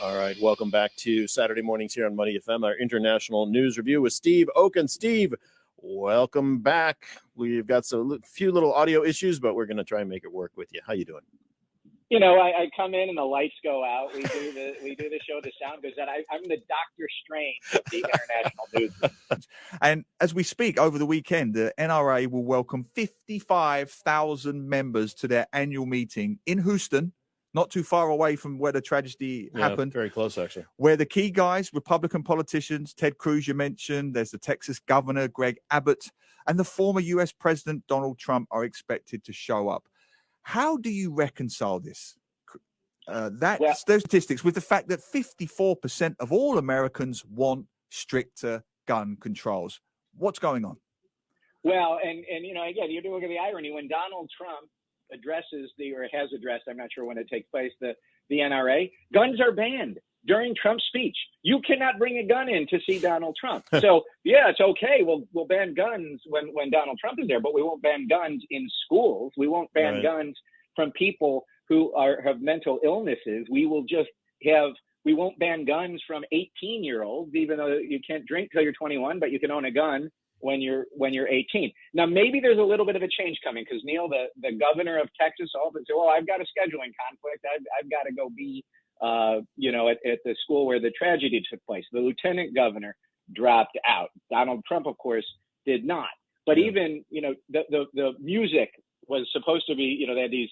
All right, welcome back to Saturday mornings here on Money FM, our international news review with Steve Okun. Steve, welcome back. We've got a few little audio issues, but we're going to try and make it work with you. How you doing? You know, I come in and the lights go out. We do the show. The sound goes out. I'm the Dr. Strange of the international news. And as we speak, over the weekend, the NRA will welcome 55,000 members to their annual meeting in Houston, not too far away from where the tragedy happened. Very close, actually. Where the key guys, Republican politicians, Ted Cruz, you mentioned, there's the Texas governor, Greg Abbott, and the former U.S. President Donald Trump are expected to show up. How do you reconcile this? Those statistics with the fact that 54% of all Americans want stricter gun controls. What's going on? Well, and you know, again, you look at the irony when Donald Trump has addressed, I'm not sure when it takes place, the NRA, guns are banned during Trump's speech. You cannot bring a gun in to see Donald Trump. So yeah, it's okay. We'll ban guns when Donald Trump is there, but we won't ban guns in schools. We won't ban guns from people who have mental illnesses. We won't ban guns from 18-year-olds, even though you can't drink till you're 21, but you can own a gun when you're 18. Now, maybe there's a little bit of a change coming because Neil, the governor of Texas, all of it said, well, I've got a scheduling conflict. I've got to go be, at the school where the tragedy took place. The lieutenant governor dropped out. Donald Trump, of course, did not. But even, the music was supposed to be, they had these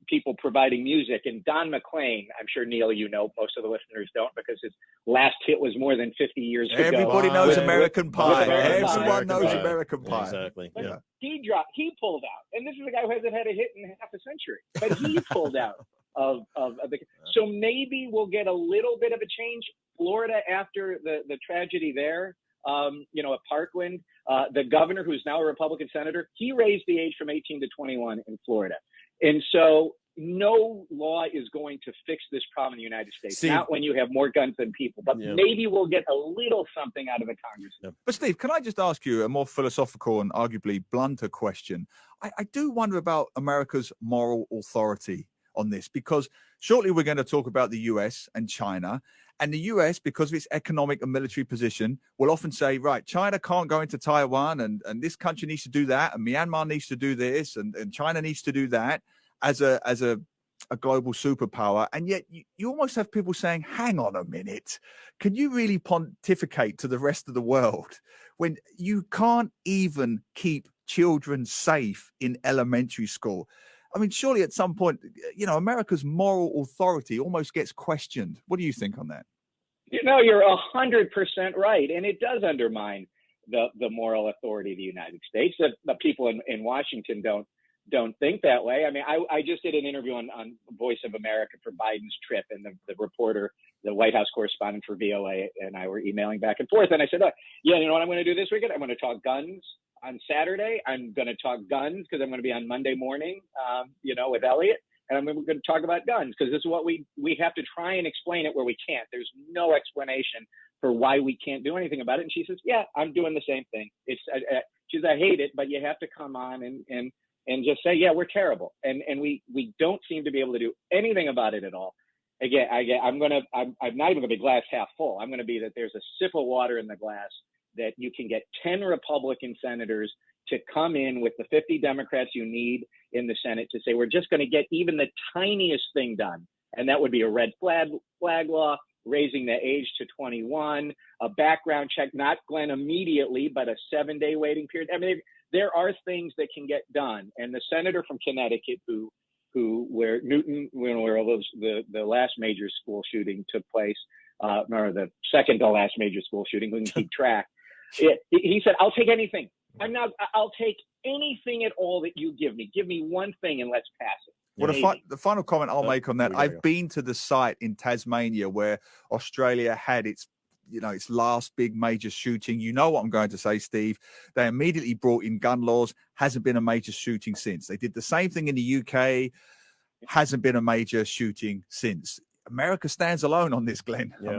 people providing music, and Don McLean, I'm sure, Neil, most of the listeners don't because his last hit was more than 50 years ago. Everybody knows American Pie. Everyone knows American Pie. Exactly. But he pulled out. And this is a guy who hasn't had a hit in half a century, but he pulled out of the. So maybe we'll get a little bit of a change. Florida, after the tragedy there, at Parkland, the governor, who's now a Republican senator, he raised the age from 18 to 21 in Florida. And so no law is going to fix this problem in the United States, Steve, not when you have more guns than people, but maybe we'll get a little something out of the Congress. But Steve, can I just ask you a more philosophical and arguably blunter question? I do wonder about America's moral authority on this, because shortly we're going to talk about the US and China. And the US, because of its economic and military position, will often say, right, China can't go into Taiwan, and this country needs to do that, and Myanmar needs to do this, and China needs to do that as a global superpower. And yet you almost have people saying, hang on a minute, can you really pontificate to the rest of the world when you can't even keep children safe in elementary school? I mean, surely at some point, America's moral authority almost gets questioned. What do you think on that? You're 100% right. And it does undermine the moral authority of the United States. The people in Washington don't think that way. I mean, I just did an interview on Voice of America for Biden's trip, and the reporter, the White House correspondent for VOA, and I were emailing back and forth. And I said, look, you know what I'm going to do this weekend? I'm going to talk guns on Saturday. I'm going to talk guns because I'm going to be on Monday morning, with Elliot. And we're going to talk about guns because this is what we have to try and explain it where we can't. There's no explanation for why we can't do anything about it. And she says, yeah, I'm doing the same thing. She says, I hate it, but you have to come on and just say, yeah, we're terrible. And we don't seem to be able to do anything about it at all. Again, I'm not even going to be glass half full. I'm going to be that there's a sip of water in the glass, that you can get 10 Republican senators to come in with the 50 Democrats you need in the Senate to say, we're just going to get even the tiniest thing done. And that would be a red flag law, raising the age to 21, a background check, not Glenn immediately, but a 7-day waiting period. I mean, there are things that can get done. And the senator from Connecticut where Newton, where the last major school shooting took place, or the second to last major school shooting, we can keep track. He said, I'll take anything. I'll take anything at all that you give me. Give me one thing and let's pass it. Well, the final comment I'll make on that, I've been to the site in Tasmania where Australia had its last big major shooting. You know what I'm going to say, Steve. They immediately brought in gun laws. Hasn't been a major shooting since. They did the same thing in the UK. Hasn't been a major shooting since. America stands alone on this, Glenn. Yeah. I mean,